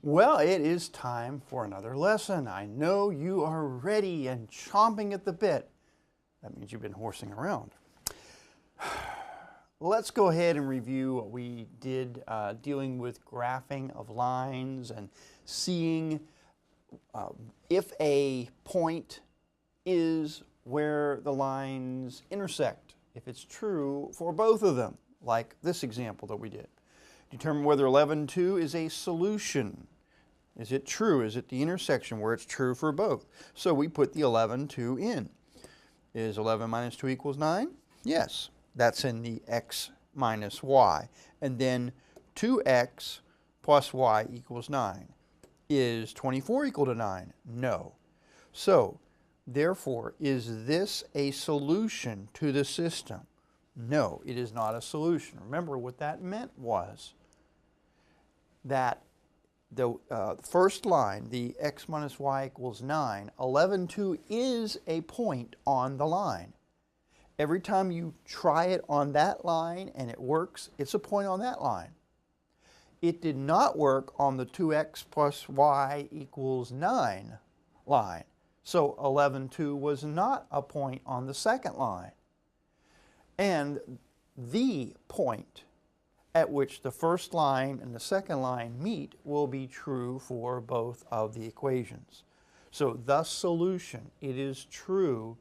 Well, it is time for another lesson. I know you are ready and chomping at the bit. That means you've been horsing around. Let's go ahead and review what we did dealing with graphing of lines and seeing if a point is where the lines intersect, if it's true for both of them, like this example that we did. Determine whether 11, 2 is a solution. Is it true? Is it the intersection where it's true for both? So we put the 11, 2 in. Is 11 minus 2 equals 9? Yes. That's in the x minus y. And then 2x plus y equals 9. Is 24 equal to 9? No. So, therefore, is this a solution to the system? No, it is not a solution. Remember what that meant was that the first line, the x minus y equals 9, 11, 2 is a point on the line. Every time you try it on that line and it works, it's a point on that line. It did not work on the 2x plus y equals 9 line. So 11, 2 was not a point on the second line. And the point at which the first line and the second line meet will be true for both of the equations. So the solution, it is true,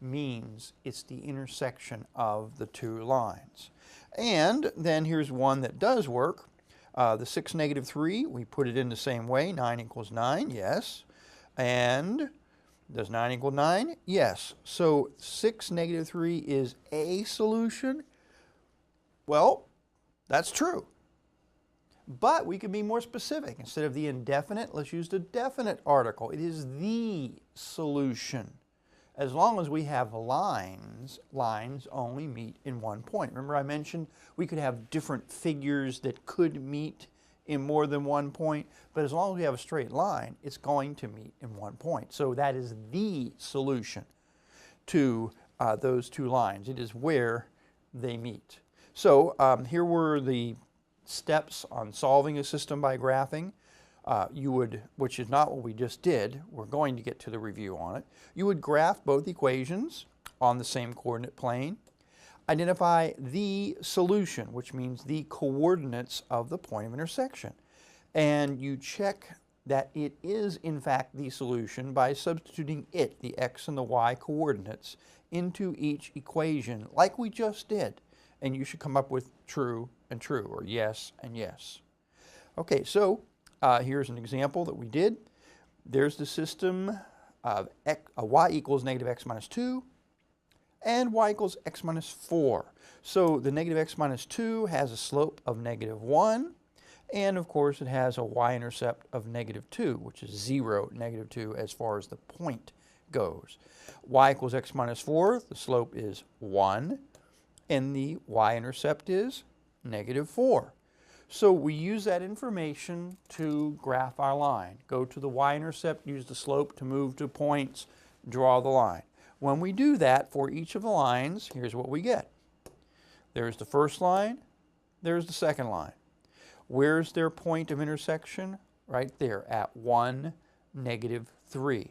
means it's the intersection of the two lines. And then here's one that does work. The 6, negative 3, we put it in the same way. 9 equals 9, yes. And does 9 equal 9? Yes. So 6, negative 3 is a solution. Well, that's true. But we can be more specific. Instead of the indefinite, let's use the definite article. It is the solution. As long as we have lines, lines only meet in one point. Remember I mentioned we could have different figures that could meet in more than one point, but as long as we have a straight line, it's going to meet in one point. So that is the solution to those two lines. It is where they meet. So here were the steps on solving a system by graphing. Which is not what we just did, we're going to get to the review on it. You would graph both equations on the same coordinate plane. Identify the solution, which means the coordinates of the point of intersection. And you check that it is in fact the solution by substituting it, the x and the y coordinates, into each equation like we just did. And you should come up with true and true, or yes and yes. Okay, so here's an example that we did. There's the system of y equals negative x minus 2 and y equals x minus 4. So the negative x minus 2 has a slope of negative 1, and of course it has a y-intercept of negative 2, which is 0, negative 2 as far as the point goes. Y equals x minus 4, the slope is 1, and the y-intercept is negative 4. So we use that information to graph our line. Go to the y-intercept, use the slope to move to points, draw the line. When we do that for each of the lines, here's what we get. There's the first line, there's the second line. Where's their point of intersection? Right there at 1, negative 3.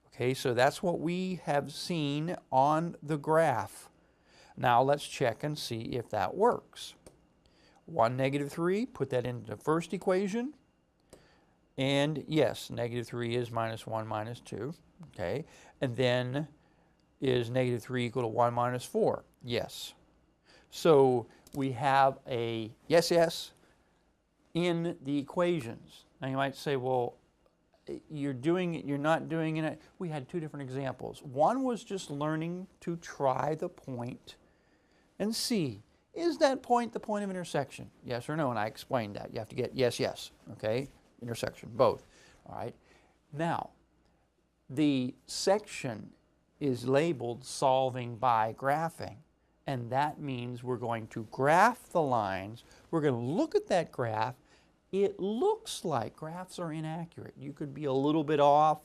Okay, so that's what we have seen on the graph. Now let's check and see if that works. 1, negative 3, put that into the first equation. And yes, negative 3 is minus 1 minus 2. Okay. And then is negative 3 equal to 1 minus 4? Yes. So we have a yes, yes in the equations. Now you might say, well, you're doing it, you're not doing it. We had two different examples. One was just learning to try the point and see. Is that point the point of intersection? Yes or no? And I explained that. You have to get yes, yes. Okay? Intersection, both. All right? Now, the section is labeled solving by graphing. And that means we're going to graph the lines. We're going to look at that graph. It looks like graphs are inaccurate. You could be a little bit off.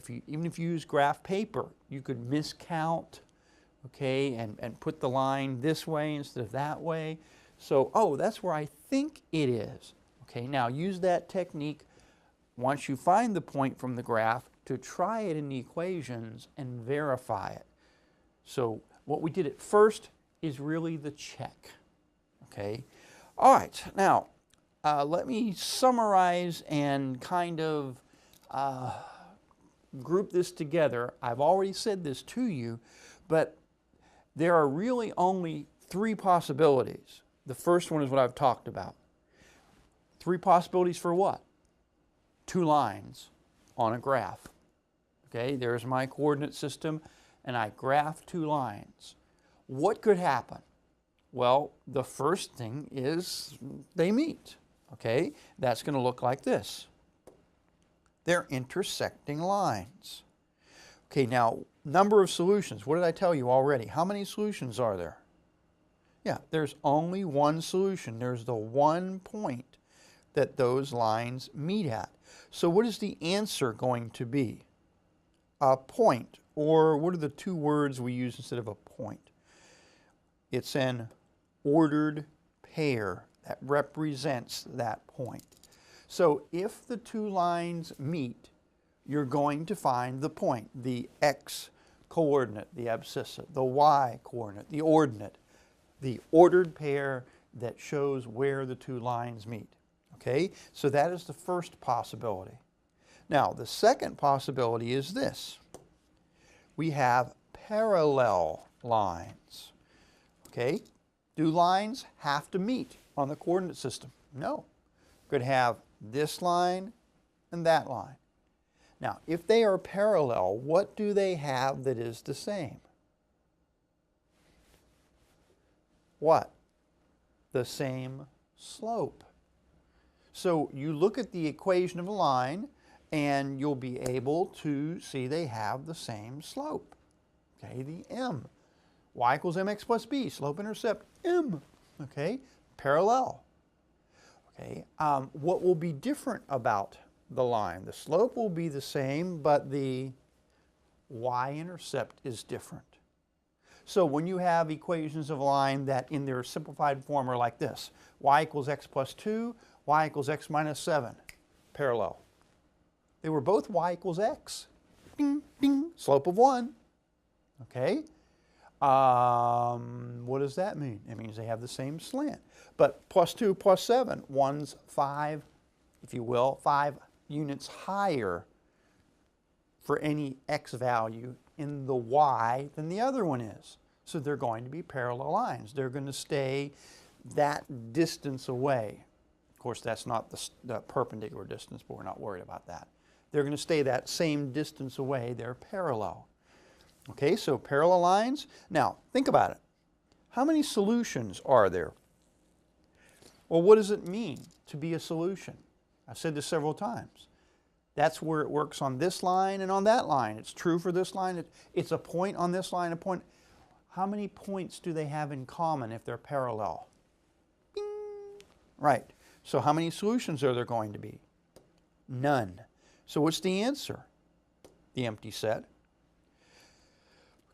Even if you use graph paper, you could miscount. Okay, and put the line this way instead of that way. So, oh, that's where I think it is. Okay, now use that technique once you find the point from the graph to try it in the equations and verify it. So what we did at first is really the check. Okay, all right, now let me summarize and kind of group this together. I've already said this to you, but there are really only three possibilities. The first one is what I've talked about. Three possibilities for what? Two lines on a graph. Okay, there's my coordinate system, and I graph two lines. What could happen? Well, the first thing is they meet. Okay, that's going to look like this. They're intersecting lines. Okay, now, number of solutions. What did I tell you already? How many solutions are there? Yeah, there's only one solution. There's the one point that those lines meet at. So what is the answer going to be? A point, or what are the two words we use instead of a point? It's an ordered pair that represents that point. So if the two lines meet, you're going to find the point, the x coordinate, the abscissa, the y coordinate, the ordinate, the ordered pair that shows where the two lines meet. Okay, so that is the first possibility. Now, the second possibility is this. We have parallel lines. Okay, do lines have to meet on the coordinate system? No. Could have this line and that line. Now, if they are parallel, what do they have that is the same? What? The same slope. So you look at the equation of a line and you'll be able to see they have the same slope. Okay, the m. Y equals mx plus b, slope intercept m. Okay, parallel. Okay, what will be different about the line? The slope will be the same, but the y-intercept is different. So when you have equations of a line that in their simplified form are like this, y equals x plus 2, y equals x minus 7, parallel. They were both y equals x, ding, ding, slope of 1. Okay, what does that mean? It means they have the same slant. But plus 2 plus 7, one's 5, if you will, 5 units higher for any x value in the y than the other one is. So they're going to be parallel lines. They're going to stay that distance away. Of course, that's not the perpendicular distance, but we're not worried about that. They're going to stay that same distance away. They're parallel. Okay, so parallel lines. Now, think about it. How many solutions are there? Well, what does it mean to be a solution? I've said this several times. That's where it works on this line and on that line. It's true for this line. It's a point on this line, a point. How many points do they have in common if they're parallel? Bing. Right. So how many solutions are there going to be? None. So what's the answer? The empty set.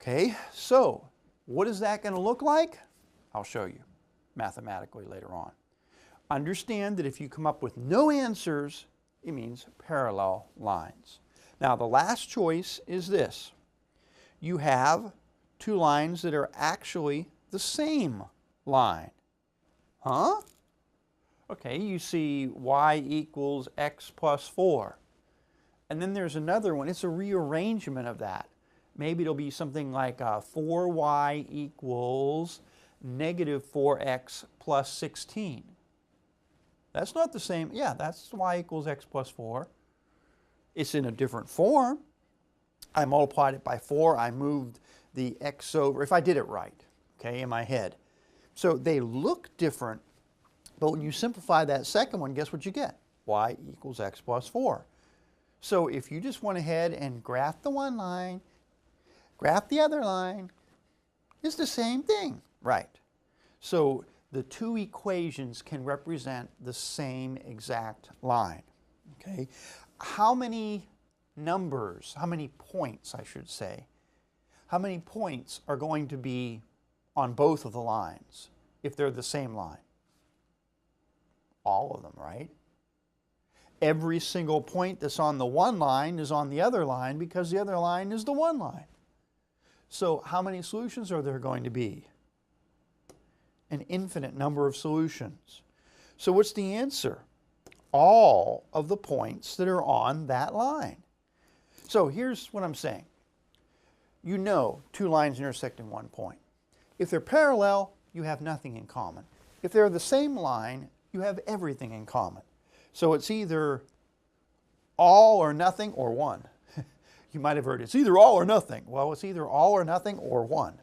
Okay, so what is that going to look like? I'll show you mathematically later on. Understand that if you come up with no answers, it means parallel lines. Now, the last choice is this. You have two lines that are actually the same line. Huh? Okay, you see y equals x plus 4. And then there's another one. It's a rearrangement of that. Maybe it'll be something like 4y equals negative 4x plus 16. That's not the same. Yeah, that's y equals x plus 4. It's in a different form. I multiplied it by 4. I moved the x over, if I did it right, okay, in my head. So they look different, but when you simplify that second one, guess what you get? Y equals x plus 4. So if you just went ahead and graphed the one line, graph the other line, it's the same thing, right? So the two equations can represent the same exact line, okay? How many numbers, how many points, I should say, how many points are going to be on both of the lines if they're the same line? All of them, right? Every single point that's on the one line is on the other line because the other line is the one line. So how many solutions are there going to be? An infinite number of solutions. So what's the answer? All of the points that are on that line. So here's what I'm saying. You know two lines intersect in one point. If they're parallel, you have nothing in common. If they're the same line, you have everything in common. So it's either all or nothing or one. You might have heard it's either all or nothing. Well, it's either all or nothing or one.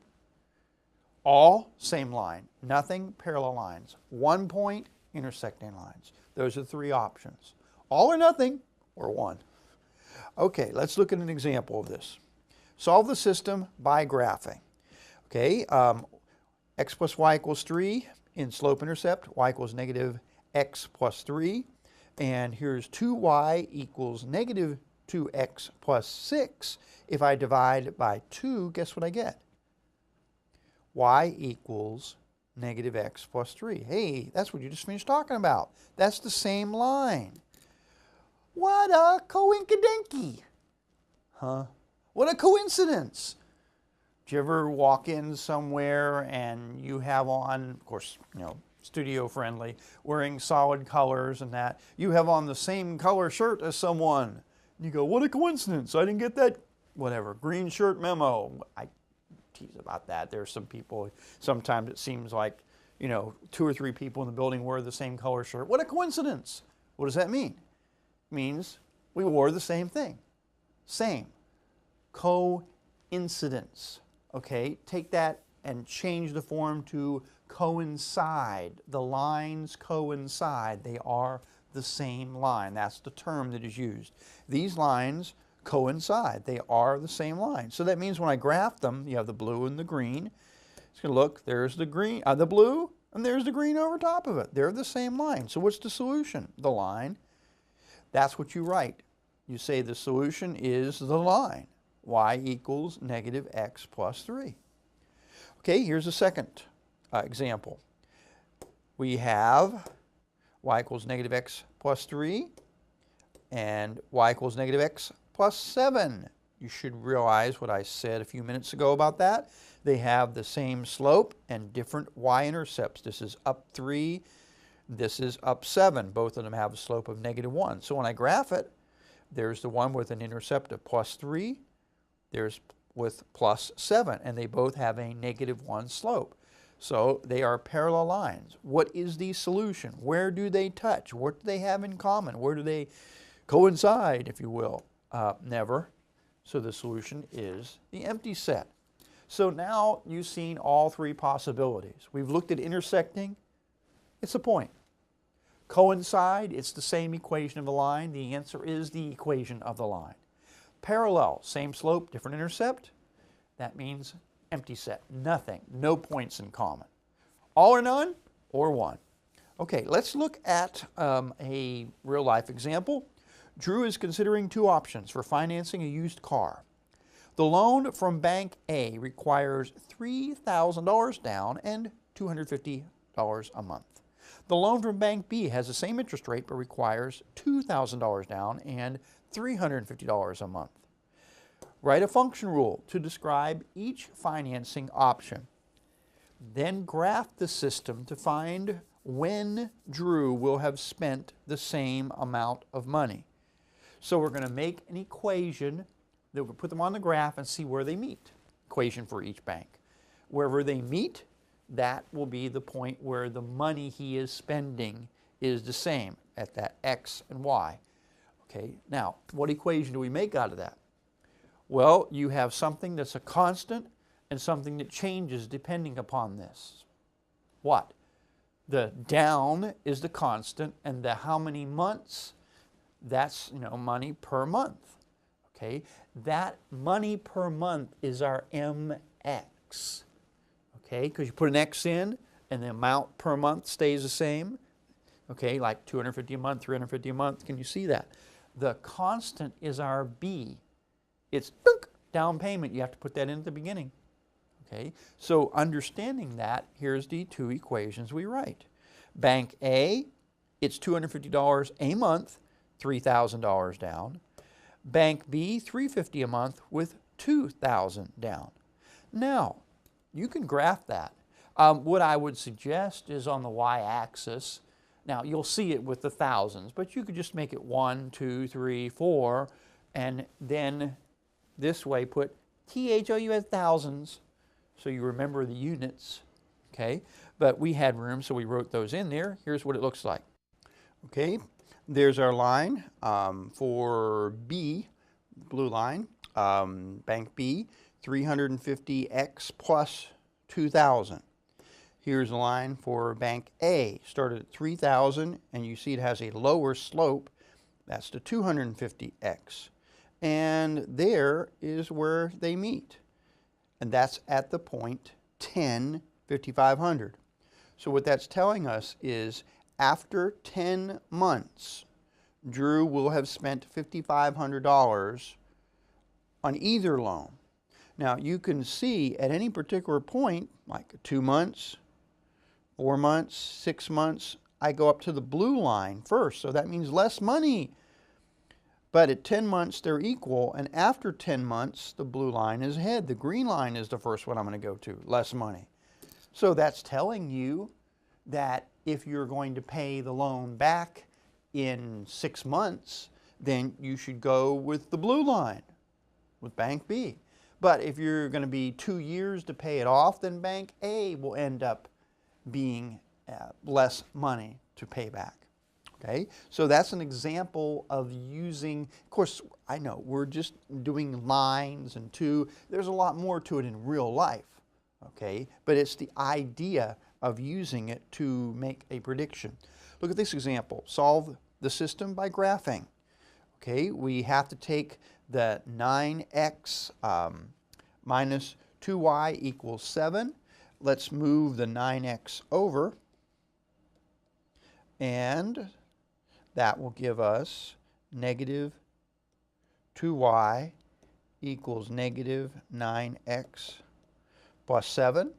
All, same line. Nothing, parallel lines. 1 point, intersecting lines. Those are three options. All or nothing or one. Okay, let's look at an example of this. Solve the system by graphing. Okay, x plus y equals 3 in slope-intercept. Y equals negative x plus 3. And here's 2y equals negative 2x plus 6. If I divide by 2, guess what I get? Y equals negative x plus 3. Hey, that's what you just finished talking about. That's the same line. What a coinkydinky. Huh? What a coincidence. Do you ever walk in somewhere and you have on, of course, you know, studio friendly, wearing solid colors and that. You have on the same color shirt as someone. You go, what a coincidence. I didn't get that, whatever, green shirt memo. I tease about that. There's some people, sometimes it seems like, you know, 2 or 3 people in the building wear the same color shirt. What a coincidence. What does that mean? It means we wore the same thing. Same. Coincidence. Okay, take that and change the form to coincide. The lines coincide. They are the same line. That's the term that is used. These lines coincide. They are the same line. So that means when I graph them, you have the blue and the green. It's going to look, there's the green, the blue, and there's the green over top of it. They're the same line. So what's the solution? The line. That's what you write. You say the solution is the line. Y equals negative x plus 3. Okay, here's a second example. We have y equals negative x plus 3 and y equals negative x plus 7. You should realize what I said a few minutes ago about that. They have the same slope and different y-intercepts. This is up 3, this is up 7. Both of them have a slope of negative 1. So when I graph it, there's the one with an intercept of plus 3, there's with plus 7, and they both have a negative 1 slope. So they are parallel lines. What is the solution? Where do they touch? What do they have in common? Where do they coincide, if you will? Never. So the solution is the empty set. So now you've seen all three possibilities. We've looked at intersecting. It's a point. Coincide, it's the same equation of a line. The answer is the equation of the line. Parallel, same slope, different intercept. That means empty set, nothing, no points in common. All or none, or one. Okay, let's look at a real-life example. Drew is considering two options for financing a used car. The loan from Bank A requires $3,000 down and $250 a month. The loan from Bank B has the same interest rate but requires $2,000 down and $350 a month. Write a function rule to describe each financing option. Then graph the system to find when Drew will have spent the same amount of money. So we're going to make an equation that we'll put them on the graph and see where they meet. Equation for each bank. Wherever they meet, that will be the point where the money he is spending is the same at that x and y. Okay, now what equation do we make out of that? Well, you have something that's a constant and something that changes depending upon this. What? The down is the constant, and the how many months, that's, money per month. Okay, that money per month is our MX. Okay, because you put an X in and the amount per month stays the same. Okay, like $250 a month, $350 a month. Can you see that? The constant is our B. It's down payment. You have to put that in at the beginning. Okay, so understanding that, here's the two equations we write. Bank A, it's $250 a month. $3,000 down. Bank B, $350 a month with $2,000 down. Now, you can graph that. What I would suggest is on the y-axis. Now, you'll see it with the thousands, but you could just make it 1, 2, 3, 4, and then this way put THOU as thousands, so you remember the units, okay? But we had room, so we wrote those in there. Here's what it looks like. Okay, there's our line for B, blue line, Bank B, 350x plus 2,000. Here's the line for Bank A, started at 3,000, and you see it has a lower slope. That's the 250x. And there is where they meet. And that's at the point 10, 5,500. So what that's telling us is after 10 months, Drew will have spent $5,500 on either loan. Now you can see at any particular point, like 2 months, 4 months, 6 months, I go up to the blue line first, so that means less money. But at 10 months, they're equal, and after 10 months, the blue line is ahead. The green line is the first one I'm going to go to, less money. So that's telling you that if you're going to pay the loan back in 6 months, then you should go with the blue line, with Bank B. But if you're going to be 2 years to pay it off, then Bank A will end up being less money to pay back. Okay, so that's an example of using, of course, I know we're just doing lines and there's a lot more to it in real life, okay, but it's the idea of using it to make a prediction. Look at this example. Solve the system by graphing. Okay, we have to take the 9x minus 2y equals 7. Let's move the 9x over, and that will give us negative 2y equals negative 9x plus 7.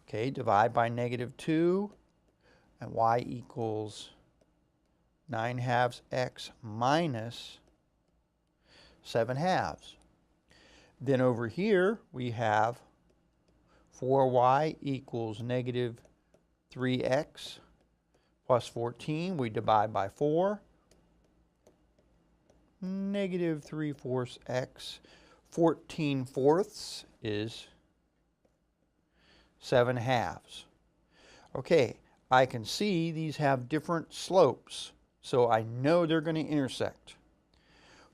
Okay, divide by negative 2, and y equals 9/2 x minus 7/2. Then over here we have 4y equals negative 3x plus 14. We divide by 4. Negative 3/4 x. 14/4 is 7/2. Okay, I can see these have different slopes, so I know they're going to intersect.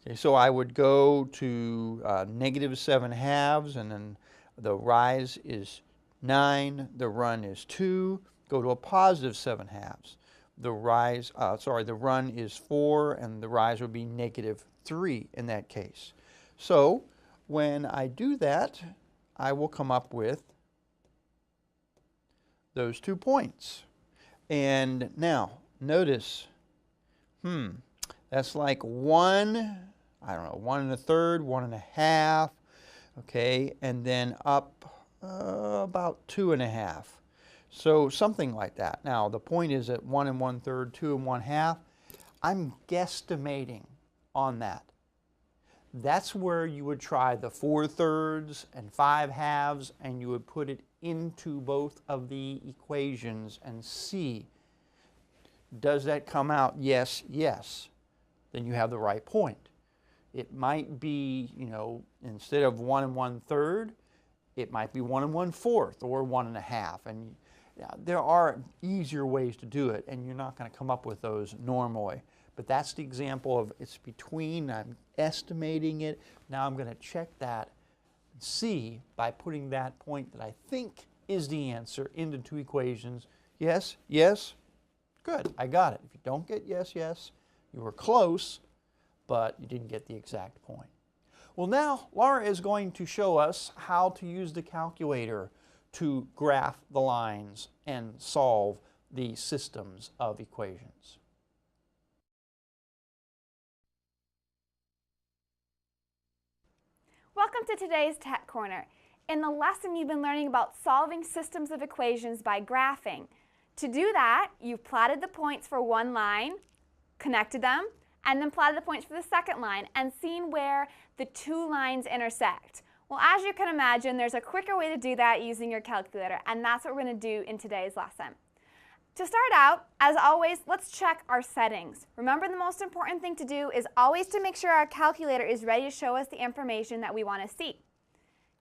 Okay, so I would go to negative 7/2, and then the rise is 9, the run is 2. Go to a positive 7/2. The run is 4, and the rise would be negative 3 in that case. So when I do that, I will come up with those 2 points. And now, notice, that's like 1, I don't know, 1 1/3, 1 1/2, okay, and then up about 2 1/2. So something like that. Now, the point is at 1 1/3, 2 1/2, I'm guesstimating on that. That's where you would try the 4/3 and 5/2, and you would put it into both of the equations and see, does that come out? Yes, yes. Then you have the right point. It might be, you know, instead of 1 1/3, it might be 1 1/4 or 1 1/2. And there are easier ways to do it, and you're not going to come up with those normally. But that's the example of it's between, I'm estimating it. Now I'm going to check that and see by putting that point that I think is the answer into 2 equations. Yes, yes, good, I got it. If you don't get yes, yes, you were close, but you didn't get the exact point. Well, now Laura is going to show us how to use the calculator to graph the lines and solve the systems of equations. Welcome to today's Tech Corner. In the lesson, you've been learning about solving systems of equations by graphing. To do that, you've plotted the points for one line, connected them, and then plotted the points for the second line and seen where the two lines intersect. Well, as you can imagine, there's a quicker way to do that using your calculator, and that's what we're going to do in today's lesson. To start out, as always, let's check our settings. Remember, the most important thing to do is always to make sure our calculator is ready to show us the information that we want to see.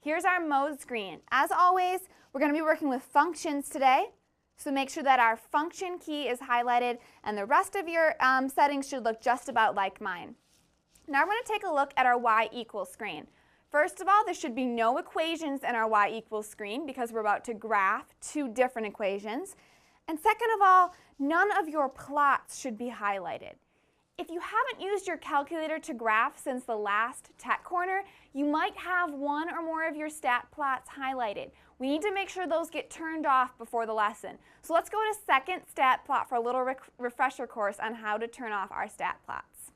Here's our mode screen. As always, we're going to be working with functions today, so make sure that our function key is highlighted and the rest of your settings should look just about like mine. Now we're going to take a look at our y equals screen. First of all, there should be no equations in our y equals screen because we're about to graph two different equations. And second of all, none of your plots should be highlighted. If you haven't used your calculator to graph since the last Tech Corner, you might have one or more of your stat plots highlighted. We need to make sure those get turned off before the lesson. So let's go to second stat plot for a little refresher course on how to turn off our stat plots.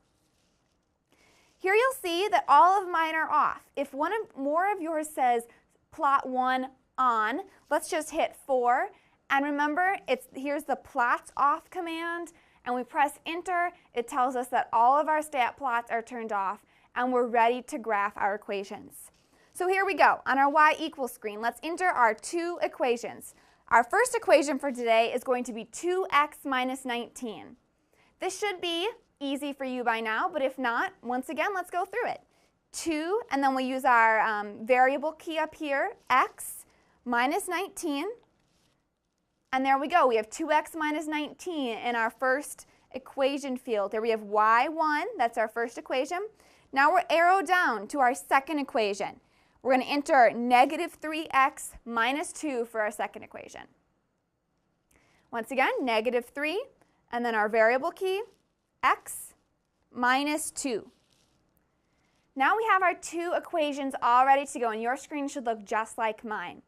Here you'll see that all of mine are off. If one or more of yours says plot 1 on, let's just hit 4. And remember, here's the plots off command, and we press enter. It tells us that all of our stat plots are turned off, and we're ready to graph our equations. So here we go. On our y equals screen, let's enter our two equations. Our first equation for today is going to be 2x minus 19. This should be easy for you by now, but if not, once again, let's go through it. 2, and then we'll use our variable key up here, x minus 19. And there we go. We have 2x minus 19 in our first equation field. There we have y1. That's our first equation. Now we're arrowed down to our second equation. We're going to enter negative 3x minus 2 for our second equation. Once again, negative 3, and then our variable key, x minus 2. Now we have our two equations all ready to go, and your screen should look just like mine.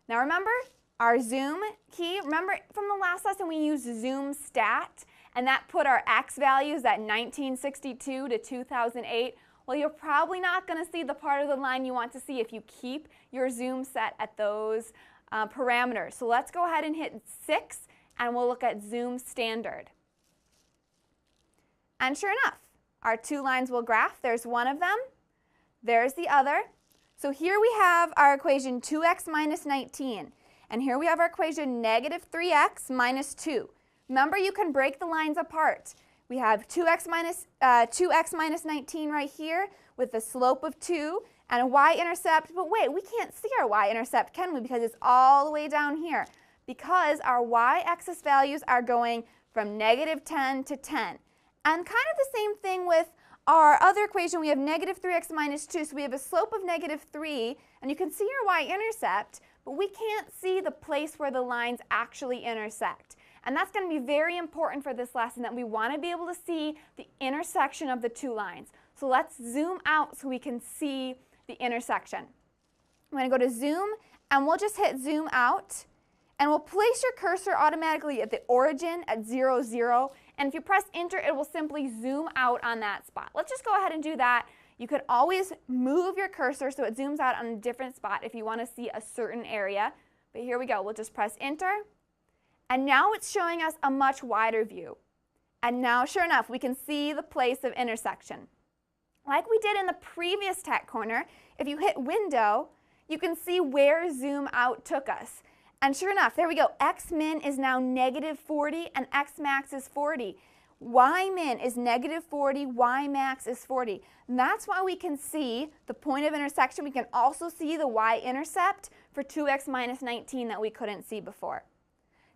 Now remember, our zoom key, remember from the last lesson we used zoom stat, and that put our x values at 1962 to 2008. Well, you're probably not going to see the part of the line you want to see if you keep your zoom set at those parameters. So let's go ahead and hit 6, and we'll look at zoom standard. And sure enough, our two lines will graph. There's one of them. There's the other. So here we have our equation 2x minus 19. And here we have our equation negative 3x minus 2. Remember, you can break the lines apart. We have 2x minus 19 right here with the slope of 2 and a y-intercept. But wait, we can't see our y-intercept, can we? Because it's all the way down here. Because our y-axis values are going from negative 10 to 10. And kind of the same thing with our other equation. We have negative 3x minus 2. So we have a slope of negative 3. And you can see our y-intercept, but we can't see the place where the lines actually intersect. And that's going to be very important for this lesson, that we want to be able to see the intersection of the two lines. So let's zoom out so we can see the intersection. I'm going to go to zoom, and we'll just hit zoom out. And we'll place your cursor automatically at the origin at 0, 0. And if you press enter, it will simply zoom out on that spot. Let's just go ahead and do that. You could always move your cursor so it zooms out on a different spot if you want to see a certain area. But here we go. We'll just press enter. And now it's showing us a much wider view. And now, sure enough, we can see the place of intersection. Like we did in the previous Tech Corner, if you hit window, you can see where zoom out took us. And sure enough, there we go. X min is now negative 40 and X max is 40. Y min is negative 40, Y max is 40. And that's why we can see the point of intersection. We can also see the y-intercept for 2x minus 19 that we couldn't see before.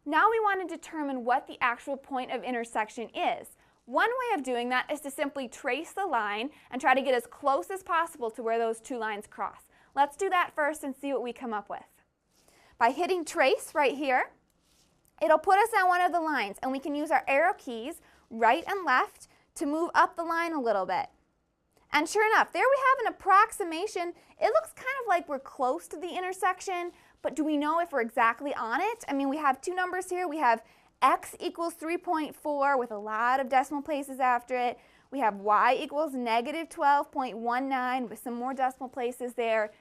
Now we want to determine what the actual point of intersection is. One way of doing that is to simply trace the line and try to get as close as possible to where those two lines cross. Let's do that first and see what we come up with. By hitting trace right here, it'll put us on one of the lines, and we can use our arrow keys right and left to move up the line a little bit. And sure enough, there we have an approximation. It looks kind of like we're close to the intersection, but do we know if we're exactly on it? I mean, we have two numbers here. We have x equals 3.4 with a lot of decimal places after it. We have y equals negative 12.19 with some more decimal places there.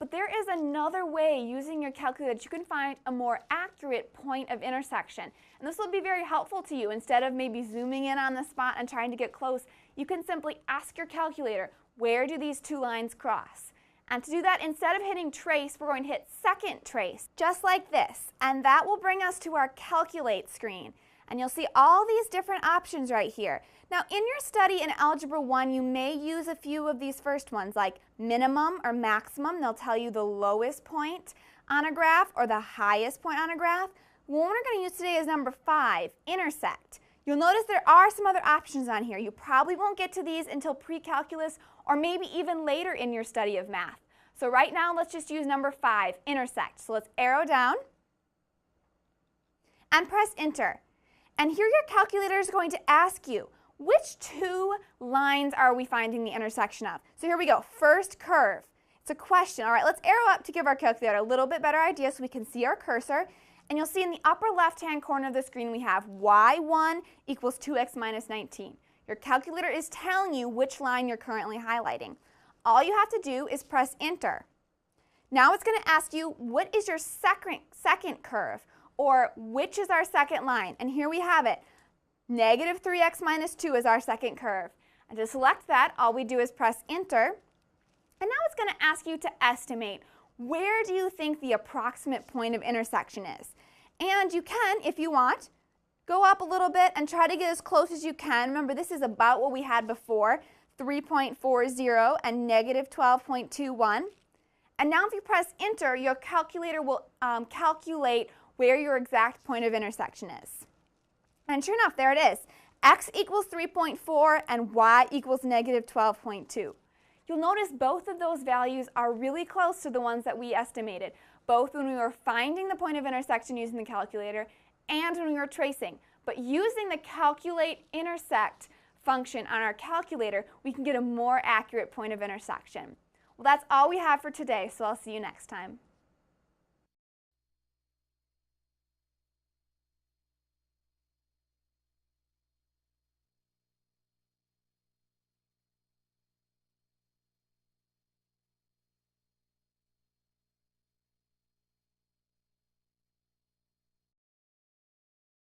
But there is another way using your calculator that you can find a more accurate point of intersection. And this will be very helpful to you. Instead of maybe zooming in on the spot and trying to get close, you can simply ask your calculator, where do these two lines cross? And to do that, instead of hitting trace, we're going to hit second trace, just like this. And that will bring us to our calculate screen. And you'll see all these different options right here. Now, in your study in Algebra 1, you may use a few of these first ones, like minimum or maximum. They'll tell you the lowest point on a graph or the highest point on a graph. The one we're going to use today is number 5, intersect. You'll notice there are some other options on here. You probably won't get to these until pre-calculus or maybe even later in your study of math. So right now, let's just use number 5, intersect. So let's arrow down and press enter. And here your calculator is going to ask you, which two lines are we finding the intersection of? So here we go, first curve. It's a question. All right, let's arrow up to give our calculator a little bit better idea so we can see our cursor. And you'll see in the upper left-hand corner of the screen we have y1 equals 2x minus 19. Your calculator is telling you which line you're currently highlighting. All you have to do is press enter. Now it's going to ask you, what is your second curve? Or which is our second line? And here we have it. Negative 3x minus 2 is our second curve. And to select that, all we do is press enter. And now it's going to ask you to estimate, where do you think the approximate point of intersection is? And you can, if you want, go up a little bit and try to get as close as you can. Remember, this is about what we had before, 3.40 and negative 12.21. And now if you press enter, your calculator will calculate where your exact point of intersection is. And sure enough, there it is. X equals 3.4 and y equals negative 12.2. You'll notice both of those values are really close to the ones that we estimated, both when we were finding the point of intersection using the calculator and when we were tracing. But using the calculate intersect function on our calculator, we can get a more accurate point of intersection. Well, that's all we have for today, so I'll see you next time.